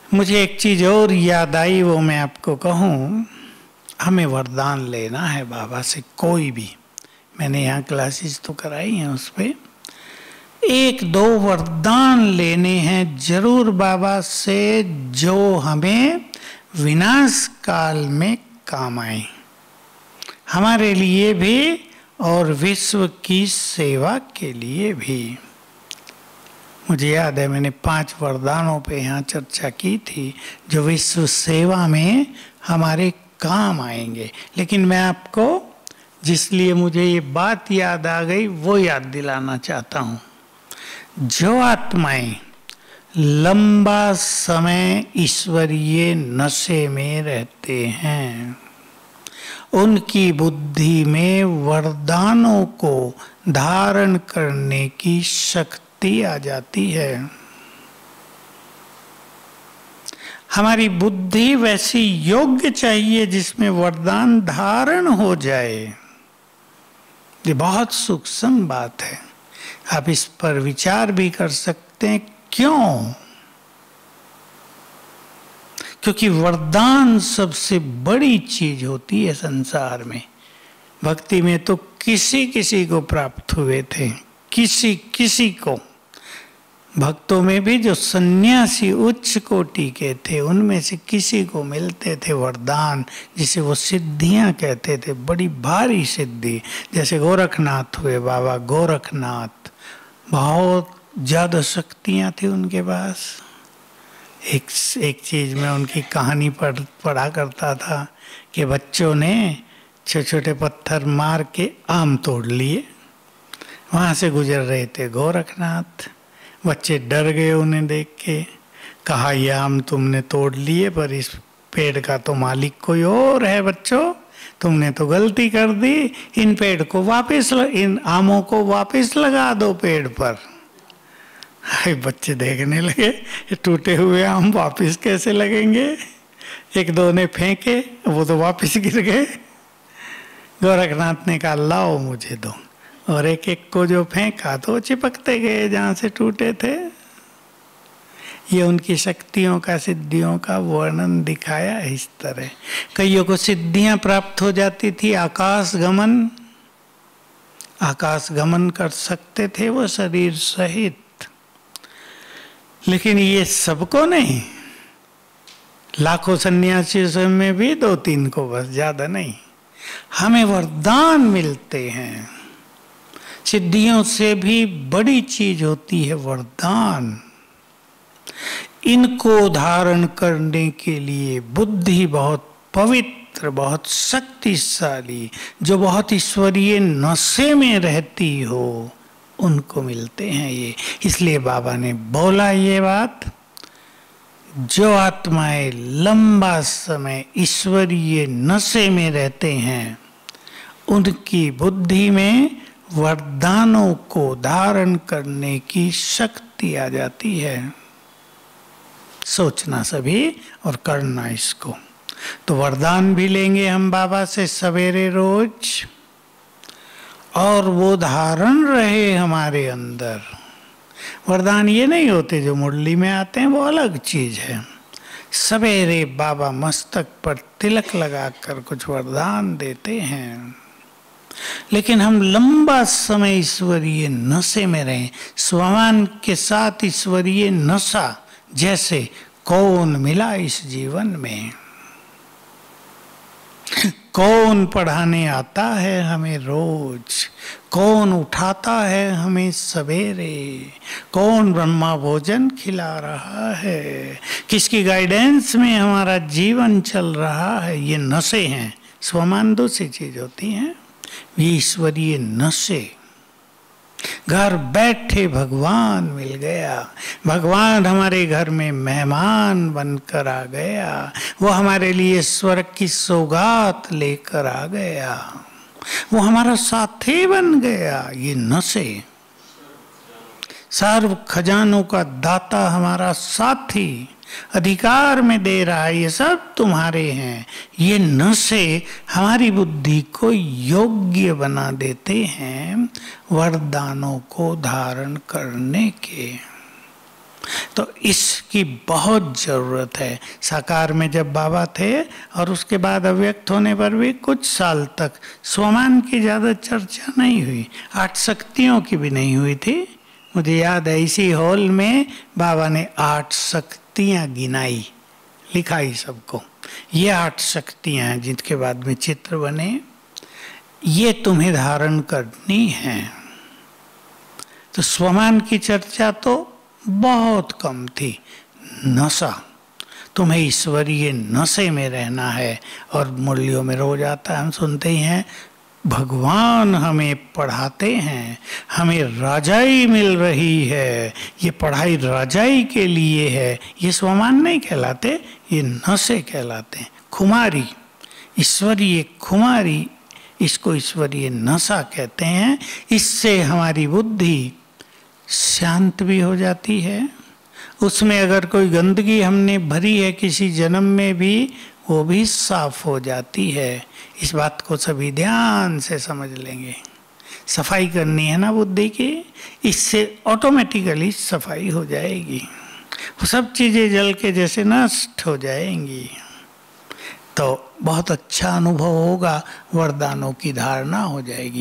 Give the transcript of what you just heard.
मुझे एक चीज और याद आई, वो मैं आपको कहूँ। हमें वरदान लेना है बाबा से, कोई भी। मैंने यहाँ क्लासेस तो कराई हैं, उस पे एक दो वरदान लेने हैं जरूर बाबा से, जो हमें विनाश काल में काम आए, हमारे लिए भी और विश्व की सेवा के लिए भी। मुझे याद है मैंने 5 वरदानों पे यहाँ चर्चा की थी, जो विश्व सेवा में हमारे काम आएंगे। लेकिन मैं आपको, जिसलिए मुझे ये बात याद आ गई, वो याद दिलाना चाहता हूँ। जो आत्माएं लंबा समय ईश्वरीय नशे में रहते हैं, उनकी बुद्धि में वरदानों को धारण करने की शक्ति आ जाती है। हमारी बुद्धि वैसी योग्य चाहिए जिसमें वरदान धारण हो जाए। ये बहुत सूक्ष्म बात है, आप इस पर विचार भी कर सकते हैं। क्यों? क्योंकि वरदान सबसे बड़ी चीज होती है संसार में। भक्ति में तो किसी किसी को प्राप्त हुए थे, किसी किसी को। भक्तों में भी जो सन्यासी उच्च कोटि के थे, उनमें से किसी को मिलते थे वरदान, जिसे वो सिद्धियां कहते थे, बड़ी भारी सिद्धि। जैसे गोरखनाथ हुए, बाबा गोरखनाथ, बहुत ज्यादा शक्तियां थी उनके पास। एक चीज में उनकी कहानी पढ़ा करता था कि बच्चों ने छोटे छोटे पत्थर मार के आम तोड़ लिए। वहां से गुजर रहे थे गोरखनाथ, बच्चे डर गए उन्हें देख के। कहा, ये आम तुमने तोड़ लिए, पर इस पेड़ का तो मालिक कोई और है बच्चों, तुमने तो गलती कर दी। इन पेड़ को वापस इन आमों को वापस लगा दो पेड़ पर। बच्चे देखने लगे, ये टूटे हुए आम वापस कैसे लगेंगे। एक दो ने फेंके, वो तो वापस गिर गए। गोरखनाथ ने कहा, लाओ मुझे दो, और एक एक को जो फेंका तो चिपकते गए जहां से टूटे थे। ये उनकी शक्तियों का, सिद्धियों का वर्णन दिखाया इस तरह। कईयों को सिद्धियां प्राप्त हो जाती थी, आकाश गमन कर सकते थे वो शरीर सहित। लेकिन ये सबको नहीं, लाखों सन्यासियों में भी 2-3 को, बस, ज्यादा नहीं। हमें वरदान मिलते हैं। सिद्धियों से भी बड़ी चीज होती है वरदान। इनको धारण करने के लिए बुद्धि बहुत पवित्र, बहुत शक्तिशाली, जो बहुत ईश्वरीय नशे में रहती हो, उनको मिलते हैं ये। इसलिए बाबा ने बोला ये बात, जो आत्माएं लंबा समय ईश्वरीय नशे में रहते हैं, उनकी बुद्धि में वरदानों को धारण करने की शक्ति आ जाती है। सोचना सभी और करना इसको। तो वरदान भी लेंगे हम बाबा से सवेरे रोज, और वो धारण रहे हमारे अंदर। वरदान ये नहीं होते जो मुरली में आते हैं, वो अलग चीज है। सवेरे बाबा मस्तक पर तिलक लगाकर कुछ वरदान देते हैं। लेकिन हम लंबा समय ईश्वरीय नशे में रहें, स्वमान के साथ ईश्वरीय नशा जैसे कौन मिला इस जीवन में। कौन पढ़ाने आता है हमें रोज, कौन उठाता है हमें सवेरे, कौन ब्रह्मा भोजन खिला रहा है, किसकी गाइडेंस में हमारा जीवन चल रहा है। ये नशे हैं, स्वमान दूसरी चीज होती हैं, ये ईश्वरीय नशे। घर बैठे भगवान मिल गया, भगवान हमारे घर में मेहमान बनकर आ गया, वो हमारे लिए स्वर्ग की सौगात लेकर आ गया, वो हमारा साथी बन गया। ये नशे, सर्व खजानों का दाता हमारा साथी, अधिकार में दे रहा है, ये सब तुम्हारे हैं। ये नशे हमारी बुद्धि को योग्य बना देते हैं वरदानों को धारण करने के। तो इसकी बहुत ज़रूरत है। साकार में जब बाबा थे और उसके बाद अव्यक्त होने पर भी कुछ साल तक स्वमान की ज़्यादा चर्चा नहीं हुई, 8 शक्तियों की भी नहीं हुई थी। मुझे याद है इसी हॉल में बाबा ने 8 शक्तियाँ गिनाई, लिखाई सबको, ये 8 शक्तियाँ हैं जिनके बाद में चित्र बने, ये तुम्हें धारण करनी है। तो स्वमान की चर्चा तो बहुत कम थी। नशा, तुम्हें ईश्वरीय नशे में रहना है। और मूल्यों में रोज आता है, हम सुनते ही हैं, भगवान हमें पढ़ाते हैं, हमें राजाई मिल रही है, ये पढ़ाई राजाई के लिए है। ये स्वमान नहीं कहलाते, ये नशे कहलाते हैं। खुमारी, ईश्वरीय खुमारी, इसको ईश्वरीय नशा कहते हैं। इससे हमारी बुद्धि शांत भी हो जाती है। उसमें अगर कोई गंदगी हमने भरी है किसी जन्म में भी, वो भी साफ हो जाती है। इस बात को सभी ध्यान से समझ लेंगे। सफाई करनी है ना बुद्धि की, इससे ऑटोमेटिकली सफाई हो जाएगी, वो सब चीज़ें जल के जैसे नष्ट हो जाएंगी। तो बहुत अच्छा अनुभव होगा, वरदानों की धारणा हो जाएगी।